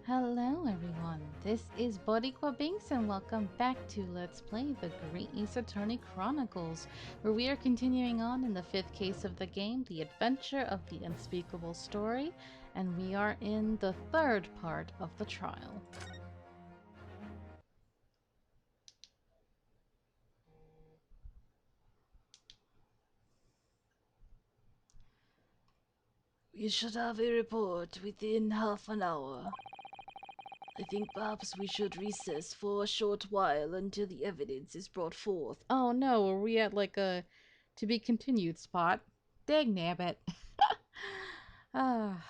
Hello everyone, this is Boricua Binks and welcome back to Let's Play the Great Ace Attorney Chronicles, where we are continuing on in the 5th case of the game, The Adventure of the Unspeakable Story, and we are in the 3rd part of the trial. We should have a report within half an hour. I think perhaps we should recess for a short while until the evidence is brought forth. Oh no, are we at like a to be continued spot? Dang nabbit. Ah.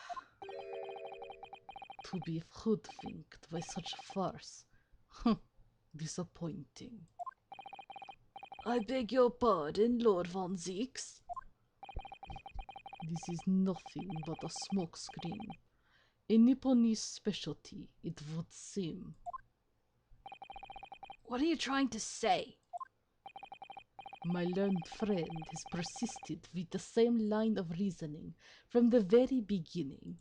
To be hoodwinked by such a farce. Disappointing. I beg your pardon, Lord Von Zeeks. This is nothing but a smokescreen. A Nipponese specialty, it would seem. What are you trying to say? My learned friend has persisted with the same line of reasoning from the very beginning.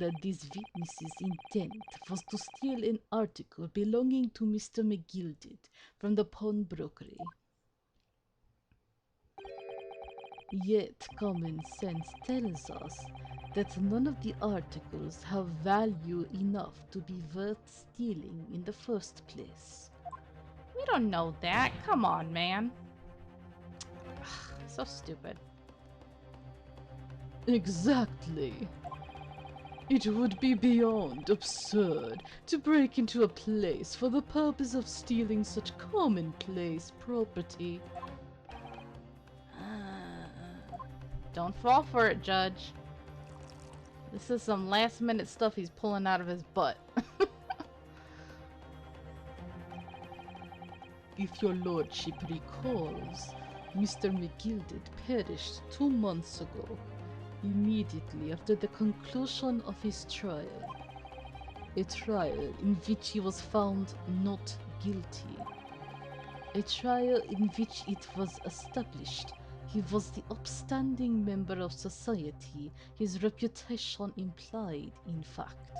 That this witness's intent was to steal an article belonging to Mr. McGilded from the pawnbrokery. Yet common sense tells us that none of the articles have value enough to be worth stealing in the first place. We don't know that. Come on, man. So stupid. Exactly. It would be beyond absurd to break into a place for the purpose of stealing such commonplace property. Don't fall for it, Judge. This is some last-minute stuff he's pulling out of his butt. If your lordship recalls, Mr. McGilded perished 2 months ago, immediately after the conclusion of his trial. A trial in which he was found not guilty. A trial in which it was established he was the upstanding member of society his reputation implied, in fact.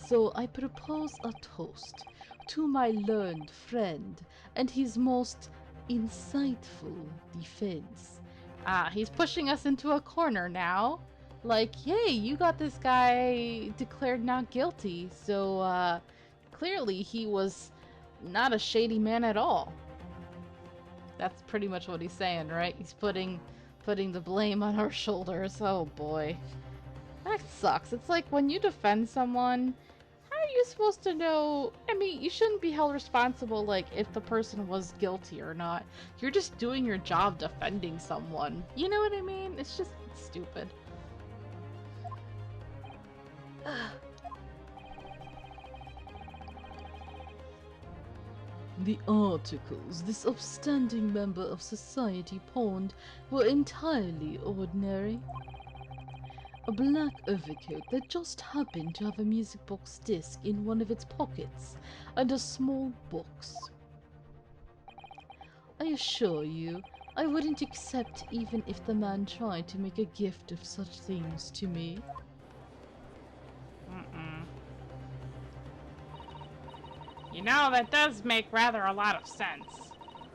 So I propose a toast to my learned friend and his most insightful defense. He's pushing us into a corner now. Like, yay, you got this guy declared not guilty, so, clearly he was not a shady man at all. That's pretty much what he's saying, right? He's putting the blame on our shoulders. Oh boy. That sucks. It's like when you defend someone, how are you supposed to know? I mean, you shouldn't be held responsible like if the person was guilty or not. You're just doing your job defending someone. You know what I mean? It's just stupid. The articles this upstanding member of society pawned were entirely ordinary. A black overcoat that just happened to have a music box disc in one of its pockets, and a small box. I assure you, I wouldn't accept even if the man tried to make a gift of such things to me. You know, that does make rather a lot of sense.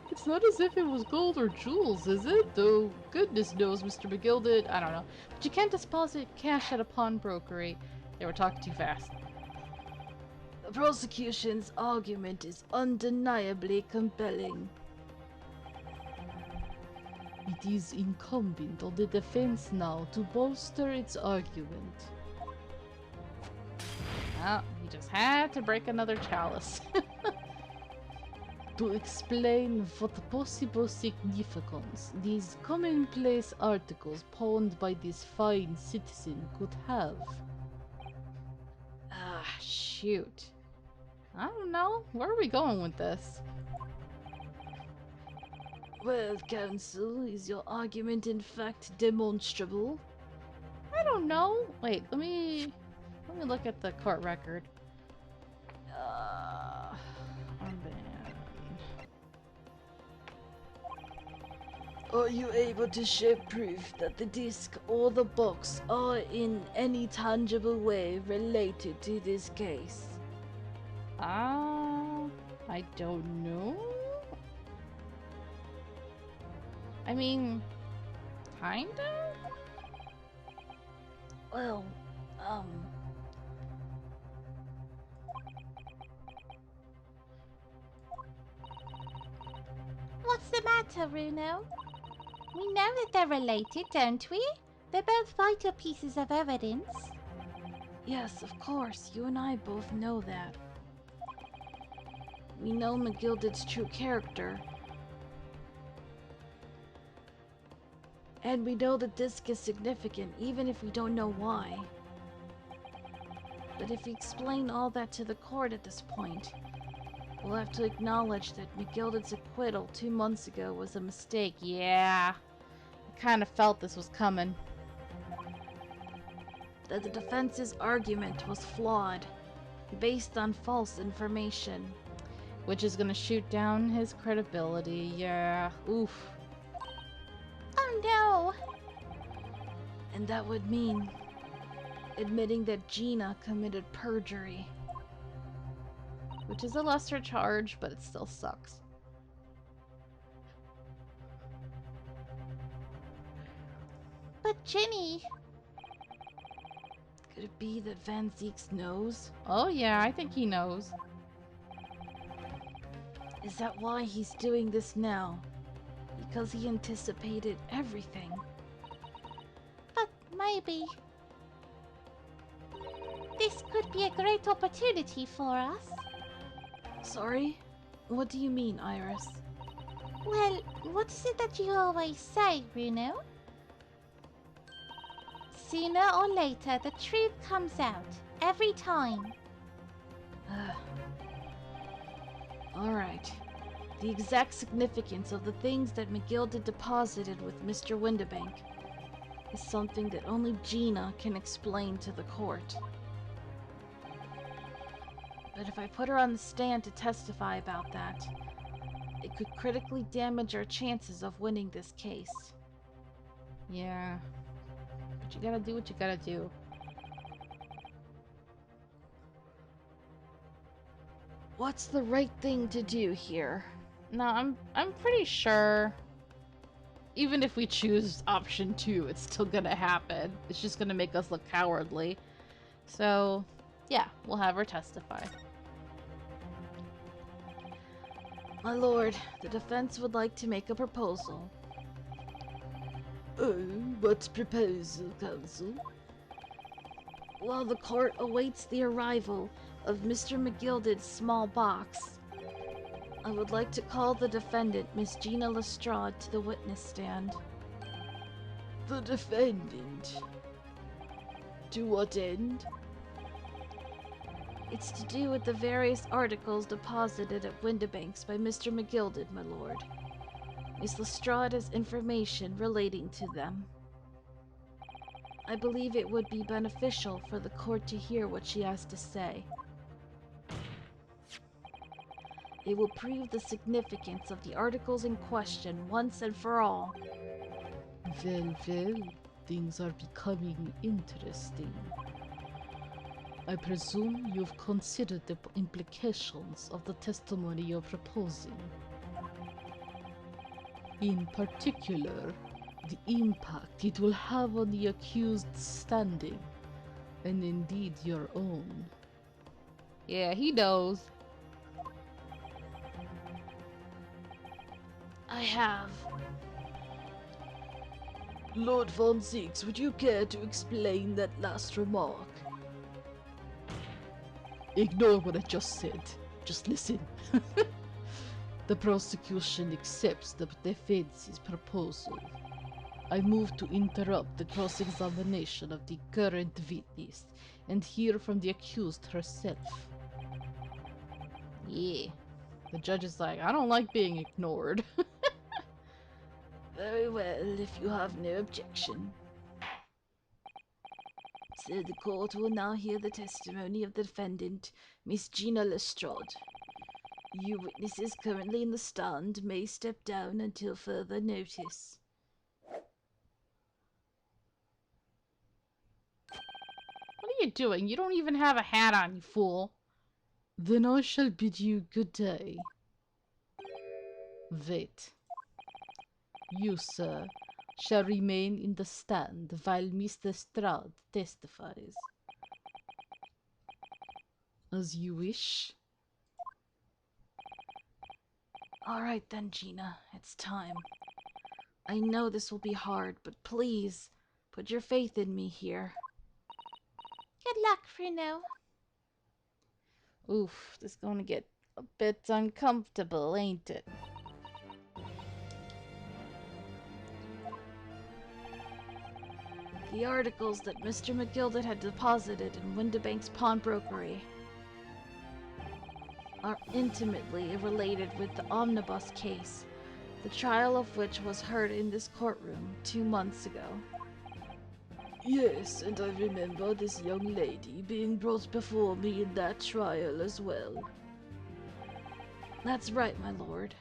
It's not as if it was gold or jewels, is it? Though goodness knows Mr. McGilded, I don't know. But you can't deposit cash at a pawnbrokery. They were talking too fast. The prosecution's argument is undeniably compelling. It is incumbent on the defense now to bolster its argument. Well, he just had to break another chalice. To explain what possible significance these commonplace articles pawned by this fine citizen could have. Shoot. I don't know. Where are we going with this? Well, counsel, is your argument in fact demonstrable? I don't know. Wait, let me look at the court record. Armband. Are you able to show proof that the disc or the box are in any tangible way related to this case? I don't know. I mean, kinda? Well, What's the matter, Runo? We know that they're related, don't we? They're both vital pieces of evidence. yes, of course, you and I both know that. We know McGilded's true character. And we know the disc is significant, even if we don't know why. But if we explain all that to the court at this point, we'll have to acknowledge that McGilded's acquittal 2 months ago was a mistake. Yeah. I kind of felt this was coming. That the defense's argument was flawed, based on false information. Which is gonna shoot down his credibility. Yeah. Oof. Oh no! And that would mean admitting that Gina committed perjury. Which is a lesser charge, but it still sucks. But Ginny... Could it be that Van Zeeks knows? Oh yeah, I think he knows. Is that why he's doing this now? Because he anticipated everything. But maybe... this could be a great opportunity for us. Sorry? What do you mean, Iris? Well, what is it that you always say, Runo? Sooner or later, the truth comes out. Every time. Alright. The exact significance of the things that McGilded deposited with Mr. Windibank is something that only Gina can explain to the court. But if I put her on the stand to testify about that, it could critically damage our chances of winning this case. Yeah. But you gotta do what you gotta do. What's the right thing to do here? No, I'm pretty sure even if we choose option 2, it's still gonna happen. It's just gonna make us look cowardly. So, yeah, we'll have her testify. My lord, the defense would like to make a proposal. Oh, what proposal, counsel? While the court awaits the arrival of Mr. McGilded's small box, I would like to call the defendant, Miss Gina Lestrade, to the witness stand. The defendant? To what end? It's to do with the various articles deposited at Windibanks by Mr. McGilded, my lord. Miss Lestrade has information relating to them. I believe it would be beneficial for the court to hear what she has to say. It will prove the significance of the articles in question once and for all. Well, things are becoming interesting. I presume you've considered the implications of the testimony you're proposing. In particular, the impact it will have on the accused's standing, and indeed your own. Yeah, he knows. I have. Lord Von Zeeks, would you care to explain that last remark? Ignore what I just said. Just listen. The prosecution accepts the defense's proposal. I move to interrupt the cross-examination of the current witness and hear from the accused herself. Yeah. The judge is like, I don't like being ignored. Very well, if you have no objection. So the court will now hear the testimony of the defendant, Miss Gina Lestrade. You witnesses currently in the stand may step down until further notice. you doing? You don't even have a hat on, you fool. Then I shall bid you good day. Wait. You, sir, shall remain in the stand while Mr. Stroud testifies. As you wish. All right then, Gina. It's time. I know this will be hard, but please, put your faith in me here. Good luck, Bruno. Oof, this is gonna get a bit uncomfortable, ain't it? The articles that Mr. McGilded had deposited in Windibank's pawnbrokery are intimately related with the omnibus case, the trial of which was heard in this courtroom 2 months ago. Yes, and I remember this young lady being brought before me in that trial as well. That's right, my lord.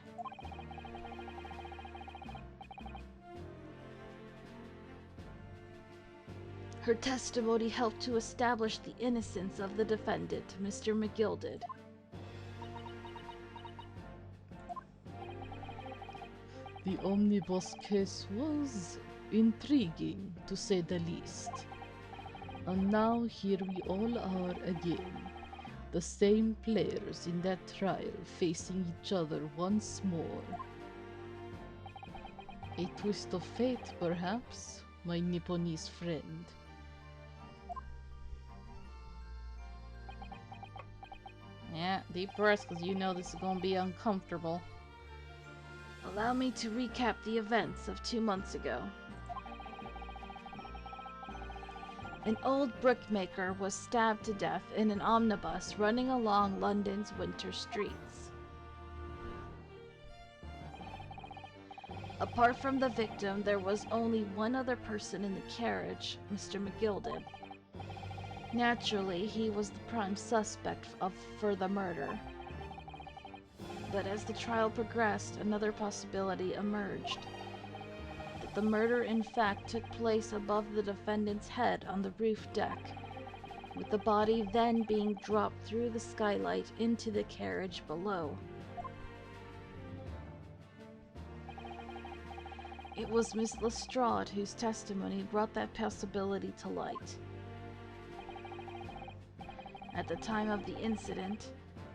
Her testimony helped to establish the innocence of the defendant, Mr. McGilded. The omnibus case was intriguing, to say the least. And now here we all are again, the same players in that trial, facing each other once more. A twist of fate, perhaps, my Nipponese friend. Yeah, deep breaths, because you know this is going to be uncomfortable. Allow me to recap the events of 2 months ago. An old brickmaker was stabbed to death in an omnibus running along London's winter streets. Apart from the victim, there was only one other person in the carriage, Mr. McGilded. Naturally, he was the prime suspect for the murder. But as the trial progressed, another possibility emerged. That the murder in fact took place above the defendant's head on the roof deck, with the body then being dropped through the skylight into the carriage below. It was Miss Lestrade whose testimony brought that possibility to light. At the time of the incident,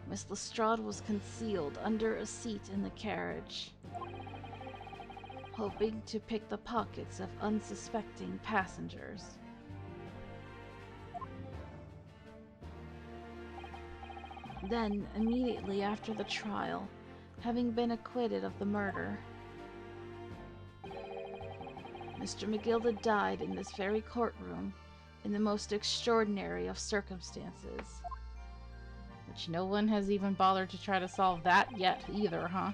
Miss Lestrade was concealed under a seat in the carriage, hoping to pick the pockets of unsuspecting passengers. Then, immediately after the trial, having been acquitted of the murder, Mr. McGilded died in this very courtroom in the most extraordinary of circumstances. Which no one has even bothered to try to solve that yet either, huh?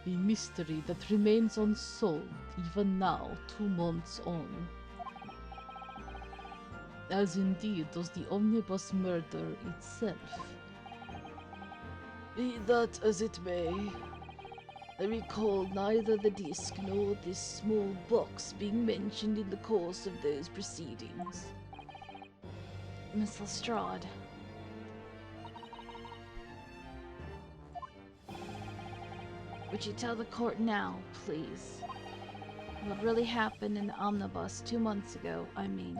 A mystery that remains unsolved even now, 2 months on. As indeed does the omnibus murder itself. Be that as it may, I recall neither the disc nor this small box being mentioned in the course of those proceedings. Miss Lestrade. Would you tell the court now, please? What really happened in the omnibus 2 months ago, I mean.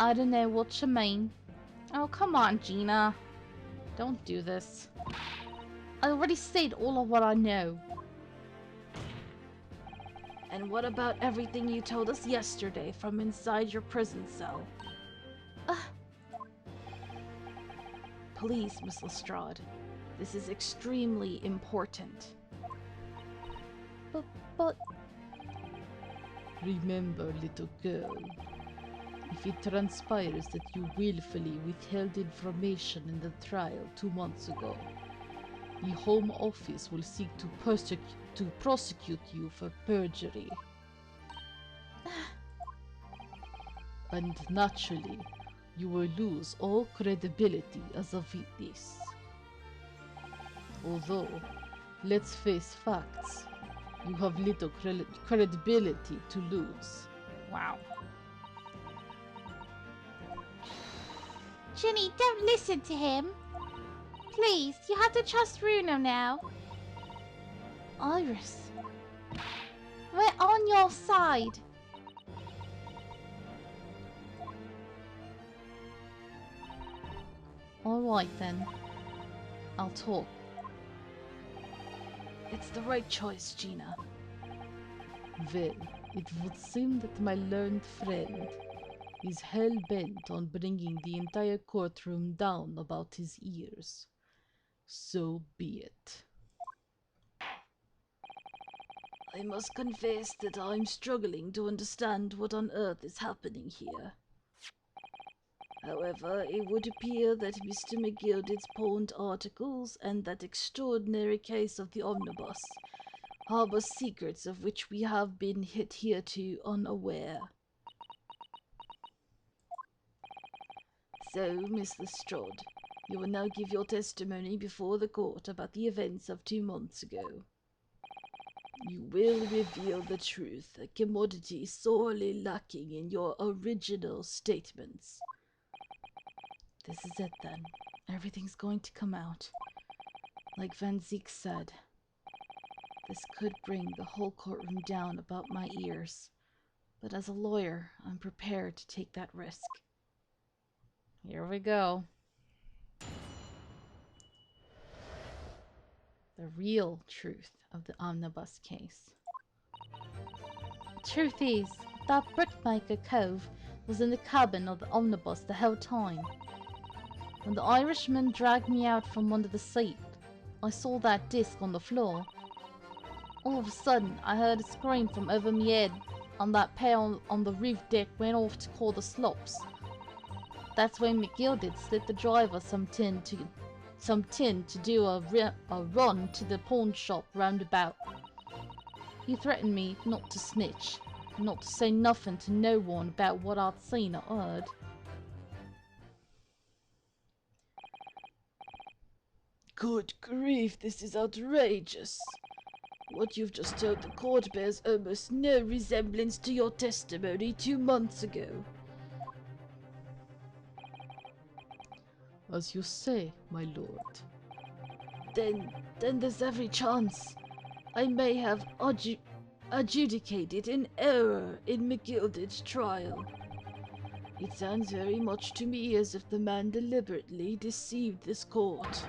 I don't know what you mean. Oh, come on, Gina. Don't do this. I already said all of what I know. And what about everything you told us yesterday from inside your prison cell? Please, Miss Lestrade. This is extremely important. But Remember, little girl, if it transpires that you willfully withheld information in the trial 2 months ago, the Home Office will seek to prosecute you for perjury. And naturally, you will lose all credibility as a witness. Although, let's face facts, You have little credibility to lose. Wow. Ginny, don't listen to him. Please, you have to trust Runo now. Iris, we're on your side. Alright then. I'll talk. It's the right choice, Gina. Well, it would seem that my learned friend is hell-bent on bringing the entire courtroom down about his ears. So be it. I must confess that I'm struggling to understand what on earth is happening here. However, it would appear that Mr. McGilded's pawned articles and that extraordinary case of the omnibus harbor secrets of which we have been hitherto unaware. So, Miss Lestrade, you will now give your testimony before the court about the events of 2 months ago. You will reveal the truth, a commodity sorely lacking in your original statements. This is it then. Everything's going to come out. Like Van Zeek said, this could bring the whole courtroom down about my ears. But as a lawyer, I'm prepared to take that risk. Here we go. The real truth of the omnibus case. Truth is, that brickmaker cove was in the cabin of the omnibus the whole time. When the Irishman dragged me out from under the seat, I saw that disc on the floor. All of a sudden, I heard a scream from over my head, and that pair on the roof deck went off to call the slops. That's when McGilded slipped the driver some tin to do a run to the pawn shop roundabout. He threatened me not to snitch, not to say nothing to no one about what I'd seen or heard. Good grief, this is outrageous. What you've just told the court bears almost no resemblance to your testimony 2 months ago. As you say, my lord. Then there's every chance I may have adjudicated an error in McGilded's trial. It sounds very much to me as if the man deliberately deceived this court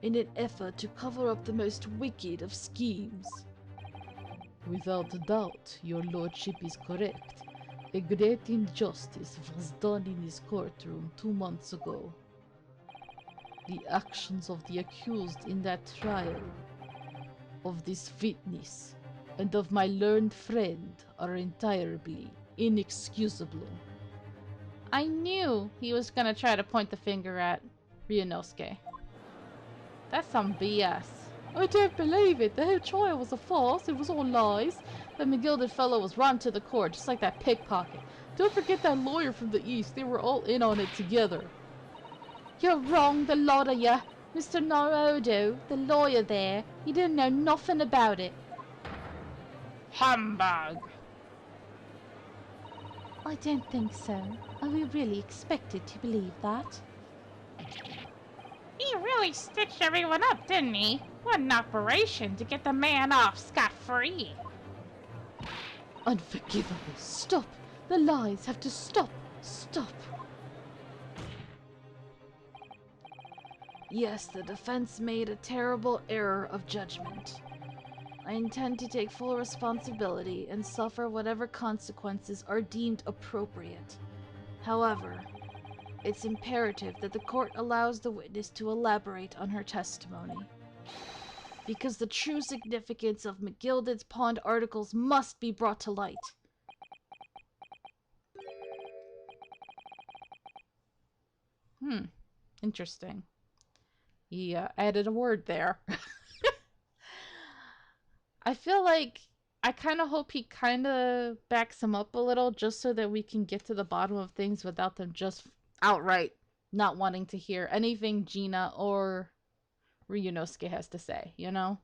in an effort to cover up the most wicked of schemes. Without a doubt, your lordship is correct. A great injustice was done in this courtroom 2 months ago. The actions of the accused in that trial, of this witness, and of my learned friend are entirely inexcusable. I knew he was gonna try to point the finger at Ryunosuke. That's some BS. I don't believe it. The whole trial was a farce. It was all lies. That McGilded fellow was run to the court, just like that pickpocket. Don't forget that lawyer from the east. They were all in on it together. You're wrong, the lot of ya. Mr. Naruto, the lawyer there, he didn't know nothing about it. Humbug! I don't think so. Are we really expected to believe that? He really stitched everyone up, didn't he? What an operation to get the man off scot-free. Unforgivable. Stop. The lies have to stop. Stop. Yes, the defense made a terrible error of judgment. I intend to take full responsibility and suffer whatever consequences are deemed appropriate. However, it's imperative that the court allows the witness to elaborate on her testimony, because the true significance of McGilded's pawned articles must be brought to light. Interesting. He added a word there. I feel like I kind of hope he kind of backs him up a little just so that we can get to the bottom of things without them just outright not wanting to hear anything Gina or Ryunosuke has to say, you know?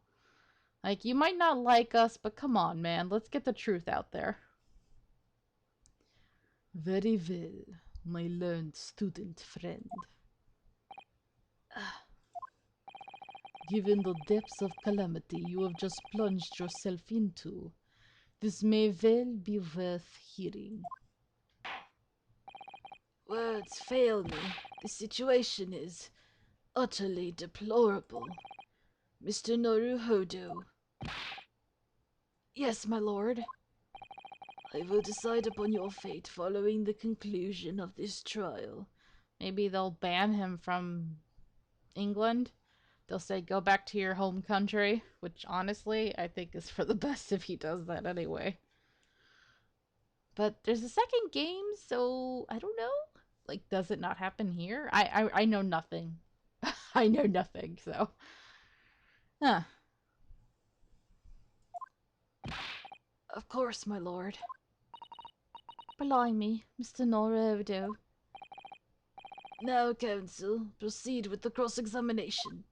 Like, you might not like us, but come on, man. Let's get the truth out there. Very well, my learned student friend. Given the depths of calamity you have just plunged yourself into, this may well be worth hearing. Words fail me. The situation is utterly deplorable. Mr. Naruhodo. Yes, my lord. I will decide upon your fate following the conclusion of this trial. Maybe they'll ban him from England. They'll say, go back to your home country, which honestly, I think is for the best if he does that anyway. But there's a second game, so I don't know. Like, does it not happen here? I know nothing. I know nothing, so. Huh. Of course, my lord. Blimey, Mr. Naruhodo. Now, counsel, proceed with the cross-examination.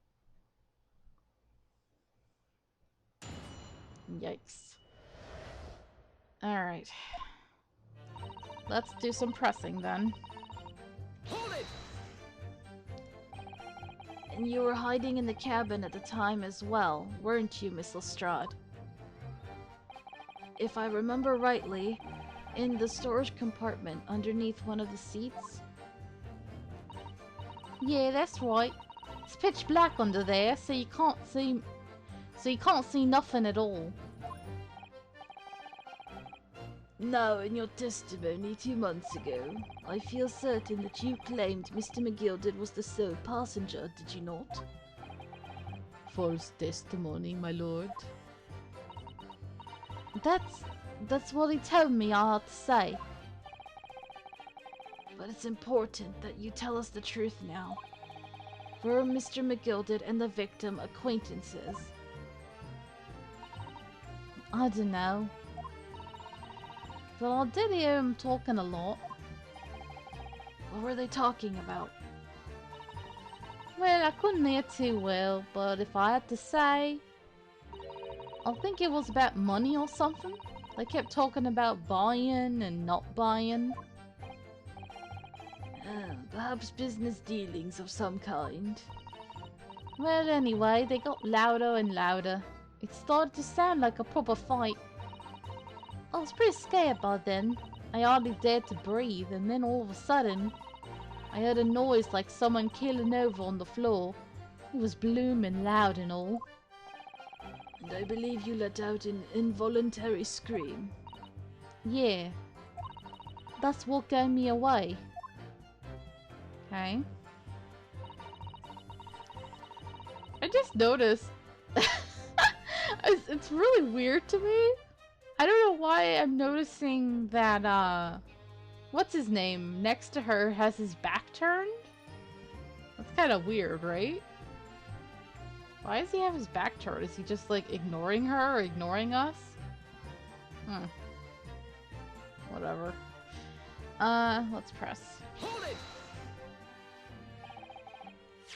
Yikes. Alright. Let's do some pressing then. Hold it! And you were hiding in the cabin at the time as well, weren't you, Miss Lestrade? If I remember rightly, in the storage compartment underneath one of the seats? Yeah, that's right. It's pitch black under there, so you can't see nothing at all. Now, in your testimony 2 months ago, I feel certain that you claimed Mr. McGilded was the sole passenger, did you not? False testimony, my lord. That's what he told me I had to say. But it's important that you tell us the truth now. Were Mr. McGilded and the victim acquaintances? I don't know. But I did hear him talking a lot. What were they talking about? Well, I couldn't hear too well, but if I had to say, I think it was about money or something. They kept talking about buying and not buying. Perhaps business dealings of some kind. Well, anyway, they got louder and louder. It started to sound like a proper fight. I was pretty scared by then. I hardly dared to breathe, and then all of a sudden, I heard a noise like someone keeling over on the floor. It was blooming loud and all. And I believe you let out an involuntary scream. Yeah. That's what gave me away. Okay. I just noticed. It's really weird to me. I don't know why I'm noticing that, what's his name? Next to her has his back turned? That's kind of weird, right? Why does he have his back turned? Is he just, like, ignoring her or ignoring us? Whatever. Let's press. Hold it!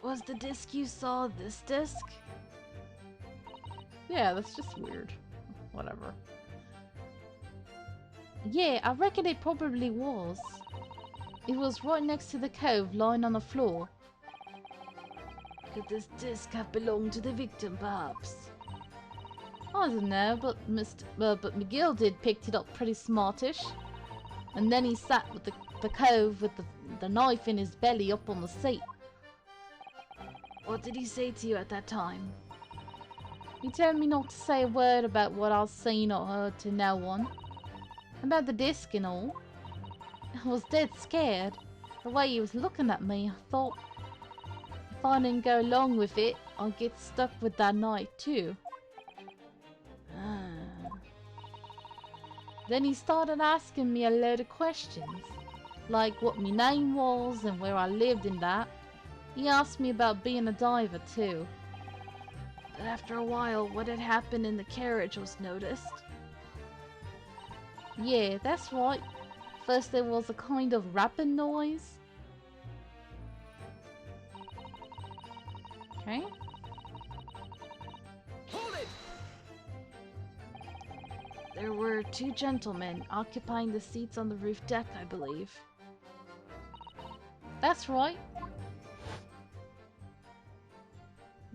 Was the disc you saw this disc? Yeah, that's just weird. Whatever. Yeah, I reckon it probably was. It was right next to the cove, lying on the floor. Could this disc have belonged to the victim, perhaps? I don't know, but but McGill did picked it up pretty smartish. And then he sat with the cove with the knife in his belly up on the seat. What did he say to you at that time? He told me not to say a word about what I'd seen or heard to no one. About the disc and all. I was dead scared. The way he was looking at me, I thought if I didn't go along with it, I'd get stuck with that knife too. Then he started asking me a load of questions, like what my name was and where I lived and that. He asked me about being a diver too. But after a while, what had happened in the carriage was noticed. Yeah, that's right. First there was a kind of rapping noise. Okay. Hold it! There were two gentlemen occupying the seats on the roof deck, I believe. That's right.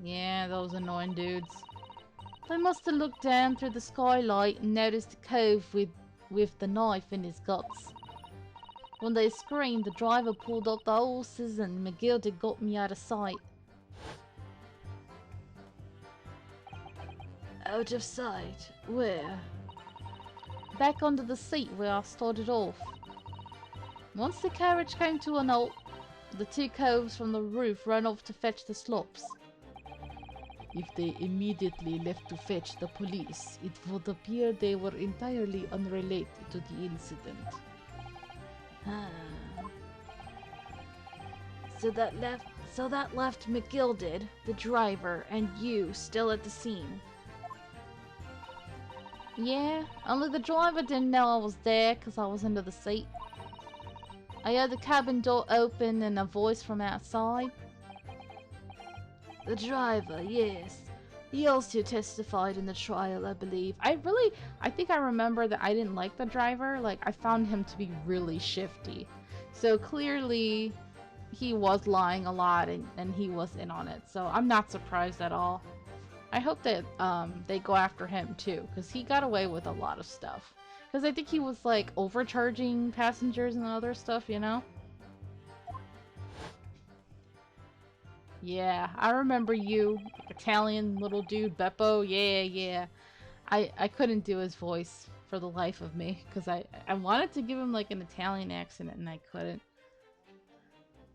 Yeah, those annoying dudes. They must have looked down through the skylight and noticed the cove with the knife in his guts. When they screamed, the driver pulled up the horses and McGilda got me out of sight. Out of sight? Where? Back under the seat where I started off. Once the carriage came to an halt, the two coves from the roof ran off to fetch the slops. If they immediately left to fetch the police, it would appear they were entirely unrelated to the incident. So that left McGilded, the driver, and you still at the scene. Yeah, only the driver didn't know I was there because I was under the seat. I heard the cabin door open and a voice from outside. The driver, yes. He also testified in the trial, I believe. I think I remember that I didn't like the driver. Like, I found him to be really shifty. So clearly, he was lying a lot and he was in on it. So I'm not surprised at all. I hope that they go after him too, because he got away with a lot of stuff. Because I think he was like overcharging passengers and other stuff, you know? Yeah, I remember you, Italian little dude, Beppo. Yeah. I couldn't do his voice for the life of me, because I wanted to give him like an Italian accent and I couldn't.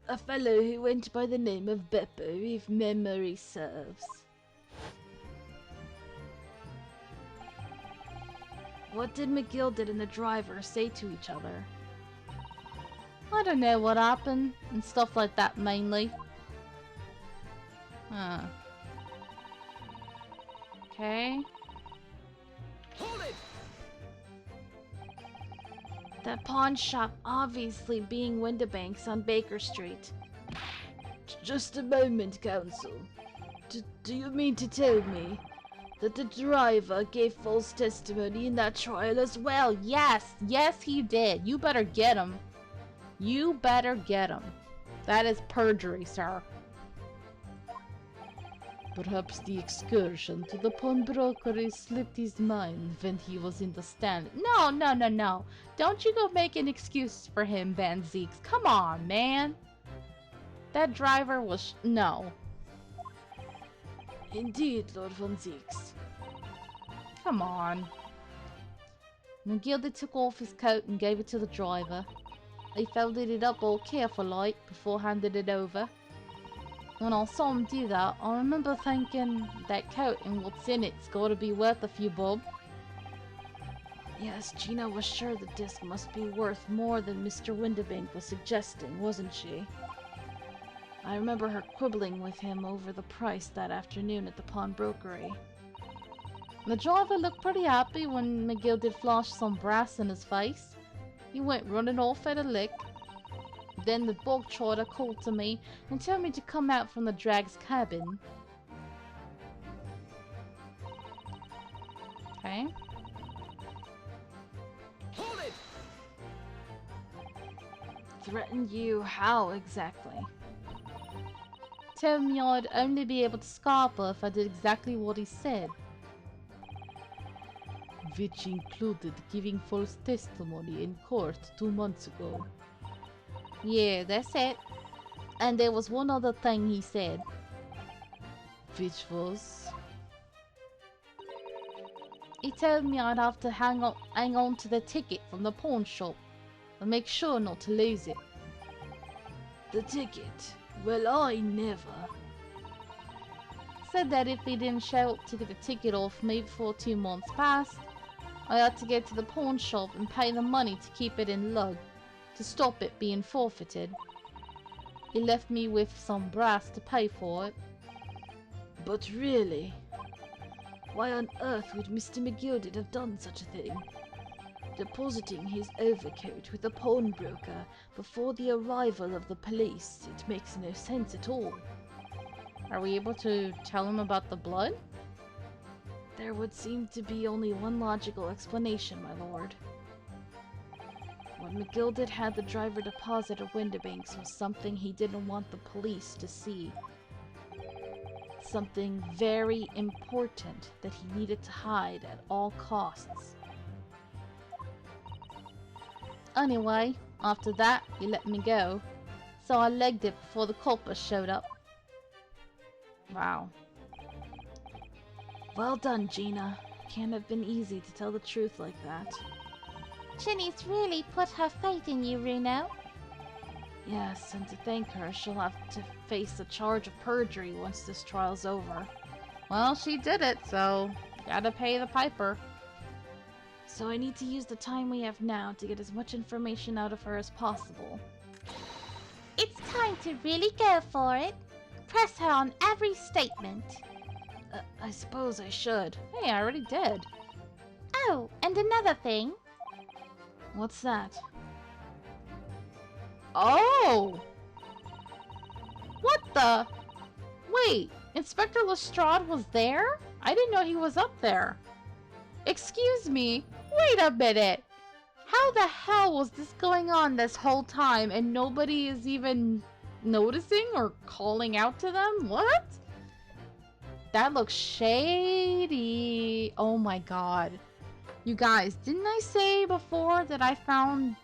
A fellow who went by the name of Beppo, if memory serves. What did McGilded and the driver say to each other? I don't know what happened, and stuff like that mainly. Okay. Hold it! That pawn shop obviously being Windibanks on Baker Street. Just a moment, Counsel. Do you mean to tell me that the driver gave false testimony in that trial as well? Yes, he did. You better get him. You better get him. That is perjury, sir. Perhaps the excursion to the pawnbrokery slipped his mind when he was in the stand. No. Don't you go making excuses for him, Van Zeeks. Come on, man. That driver was... No. Indeed, Lord Von Zeeks. Come on. McGildy took off his coat and gave it to the driver. He folded it up all careful-like before handing it over. When I saw him do that, I remember thinking, that coat and what's in it's gotta be worth a few bob. Yes, Gina was sure the disc must be worth more than Mr. Windibank was suggesting, wasn't she? I remember her quibbling with him over the price that afternoon at the pawnbrokery. The driver looked pretty happy when McGill did flash some brass in his face. He went running off at a lick. Then the bog trotter called to me and told me to come out from the drag's cabin. Okay. Hold it! Threatened you how exactly? Told me I'd only be able to scarp her if I did exactly what he said. Which included giving false testimony in court 2 months ago. Yeah, that's it. And there was one other thing he said. Which was... He told me I'd have to hang on to the ticket from the pawn shop and make sure not to lose it. The ticket? Well, I never. Said that if he didn't show up to get the ticket off me before 2 months passed, I had to go to the pawn shop and pay the money to keep it in lug, to stop it being forfeited. He left me with some brass to pay for it. But really? Why on earth would Mr. McGilded have done such a thing? Depositing his overcoat with a pawnbroker before the arrival of the police, it makes no sense at all. Are we able to tell him about the blood? There would seem to be only one logical explanation, my lord. What McGilded had the driver deposit at Windibanks was something he didn't want the police to see. Something very important that he needed to hide at all costs. Anyway, after that, he let me go. So I legged it before the culprit showed up. Wow. Well done, Gina. Can't have been easy to tell the truth like that. Ginny's really put her faith in you, Runo. Yes, and to thank her, she'll have to face a charge of perjury once this trial's over. Well, she did it, so gotta pay the piper. So I need to use the time we have now to get as much information out of her as possible. It's time to really go for it. Press her on every statement. I suppose I should. Hey, I already did. Oh, and another thing. What's that? Oh! What the? Wait, Inspector Lestrade was there? I didn't know he was up there. Excuse me, wait a minute. How the hell was this going on this whole time and nobody is even noticing or calling out to them? What? That looks shady. Oh my god. You guys, didn't I say before that I found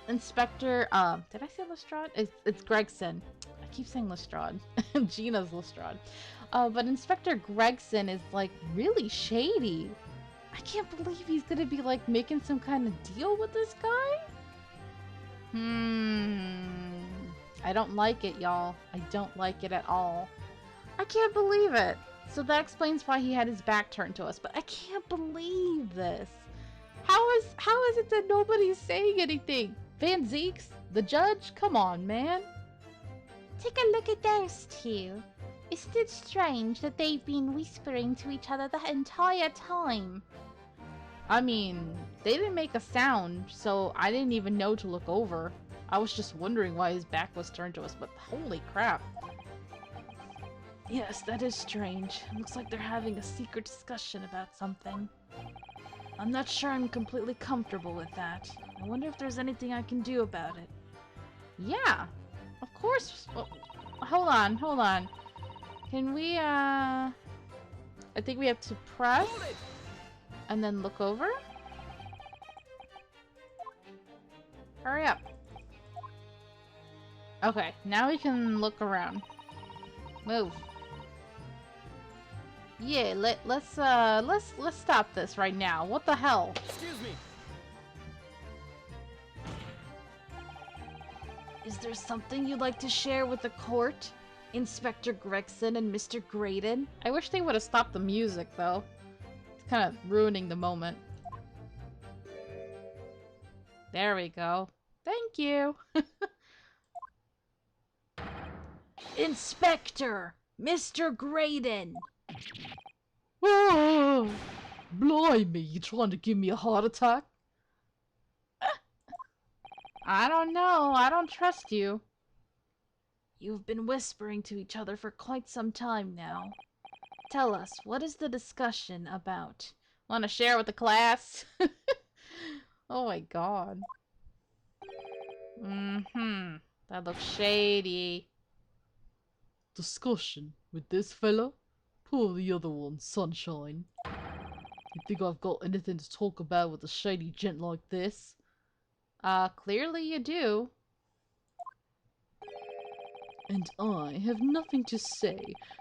Inspector, did I say Lestrade? It's Gregson. I keep saying Lestrade. Gina's Lestrade. But Inspector Gregson is, like, really shady. I can't believe he's gonna be, like, making some kind of deal with this guy? I don't like it, y'all. I don't like it at all. I can't believe it. So that explains why he had his back turned to us, but I can't believe this. How is it that nobody's saying anything? Van Zeeks? The judge? Come on, man. Take a look at those two. Isn't it strange that they've been whispering to each other the entire time? I mean, they didn't make a sound, so I didn't even know to look over. I was just wondering why his back was turned to us, but holy crap. Yes, that is strange. Looks like they're having a secret discussion about something. I'm not sure I'm completely comfortable with that. I wonder if there's anything I can do about it. Yeah, of course. Well, hold on. Can we, I think we have to press and then look over. Hurry up. Okay, now we can look around. Move. Yeah, let's stop this right now. What the hell? Excuse me. Is there something you'd like to share with the court, Inspector Gregson and Mr. Graydon? I wish they would have stopped the music, though. It's kind of ruining the moment. There we go. Thank you. Inspector! Mr. Graydon! Oh, blimey, you trying to give me a heart attack? I don't know. I don't trust you. You've been whispering to each other for quite some time now. Tell us, what is the discussion about? Want to share with the class? Oh my god. That looks shady. Discussion with this fella? Pull the other one, sunshine. You think I've got anything to talk about with a shady gent like this? Clearly you do. And I have nothing to say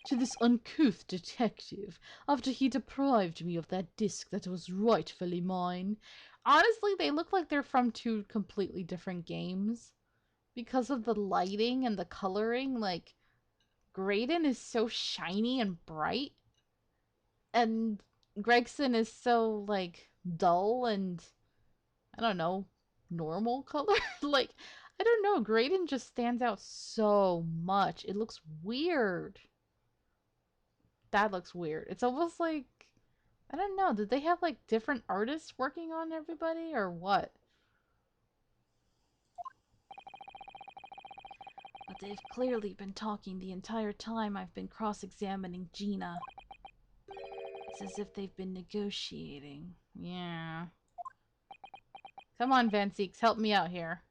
to this uncouth detective after he deprived me of that disc that was rightfully mine. Honestly, they look like they're from two completely different games. Because of the lighting and the coloring, like, Graydon is so shiny and bright. And Gregson is so, like, dull and, I don't know, normal color. Like, I don't know, Graydon just stands out so much. It looks weird. That looks weird. It's almost like, I don't know, did they have, like, different artists working on everybody, or what? But they've clearly been talking the entire time I've been cross-examining Gina. It's as if they've been negotiating. Yeah. Come on, Van Seeks, help me out here.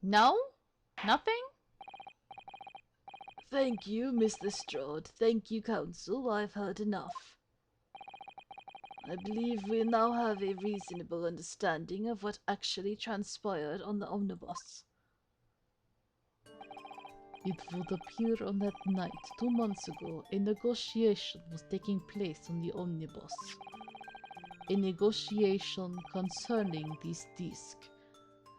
No? Nothing? Thank you, Mr. Strode. Thank you, Council. I've heard enough. I believe we now have a reasonable understanding of what actually transpired on the omnibus. It would appear on that night 2 months ago, a negotiation was taking place on the omnibus. A negotiation concerning this disc.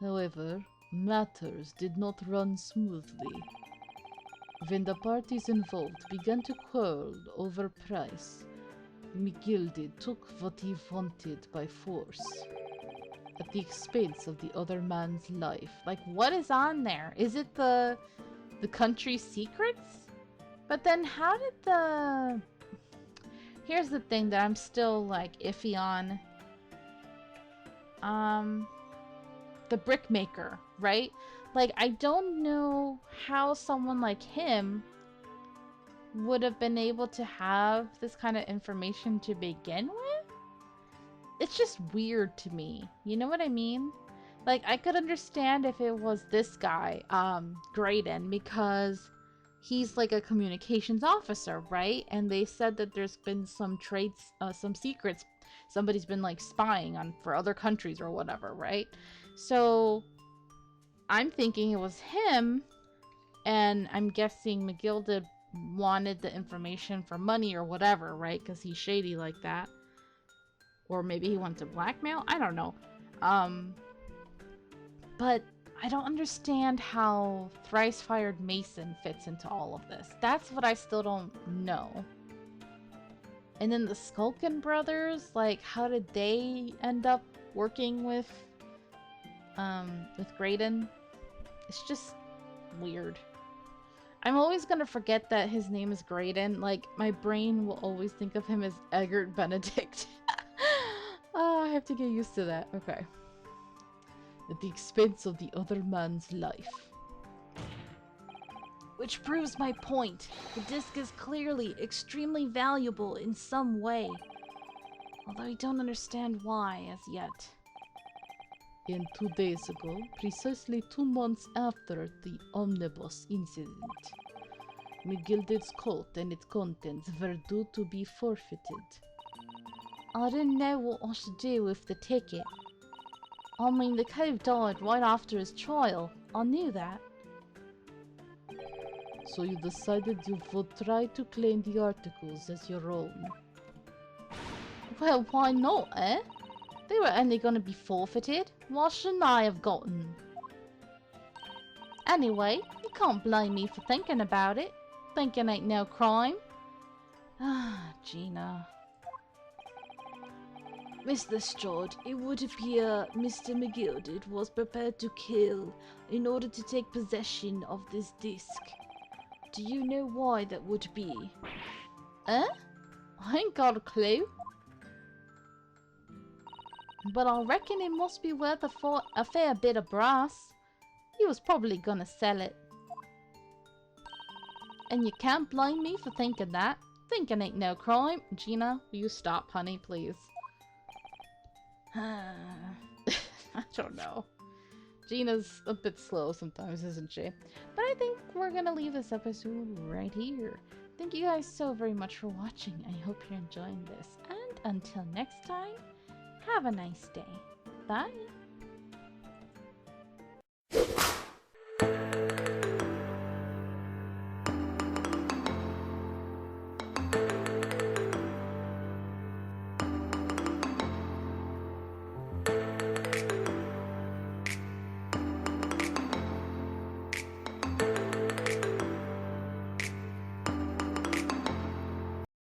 However, matters did not run smoothly. When the parties involved began to quarrel over price, McGilded took what he wanted by force, at the expense of the other man's life. Like, what is on there? Is it the country secrets? But then how did the... Here's the thing that I'm still, like, iffy on. The brickmaker, right? Like, I don't know how someone like him would have been able to have this kind of information to begin with. It's just weird to me. You know what I mean? Like, I could understand if it was this guy, Graydon, because he's like a communications officer, right? And they said that there's been some some secrets. Somebody's been like spying on for other countries or whatever, right? So I'm thinking it was him, and I'm guessing McGilded wanted the information for money or whatever, right? Because he's shady like that. Or maybe he wanted to blackmail? I don't know. But I don't understand how Thrice Fired Mason fits into all of this. That's what I still don't know. And then the Skulkin brothers, like, how did they end up working with Graydon? It's just weird. I'm always gonna forget that his name is Graydon. Like, my brain will always think of him as Eggert Benedict. Oh, I have to get used to that. Okay. At the expense of the other man's life. Which proves my point. The disc is clearly extremely valuable in some way. Although I don't understand why as yet. And 2 days ago, precisely 2 months after the omnibus incident, McGilded's coat and its contents were due to be forfeited. I didn't know what I should do with the ticket. I mean, the cove died right after his trial. I knew that. So you decided you would try to claim the articles as your own. Well, why not, eh? They were only going to be forfeited. Why shouldn't I have gotten? Anyway, you can't blame me for thinking about it. Thinking ain't no crime. Ah, Gina. Mr. Strode, it would appear Mr. McGilded was prepared to kill in order to take possession of this disc. Do you know why that would be? Eh? I ain't got a clue. But I reckon it must be worth a fair bit of brass. He was probably gonna sell it. And you can't blame me for thinking that. Thinking ain't no crime. Gina, will you stop, honey, please? I don't know. Gina's a bit slow sometimes, isn't she? But I think we're gonna leave this episode right here. Thank you guys so very much for watching. I hope you're enjoying this. And until next time, have a nice day. Bye!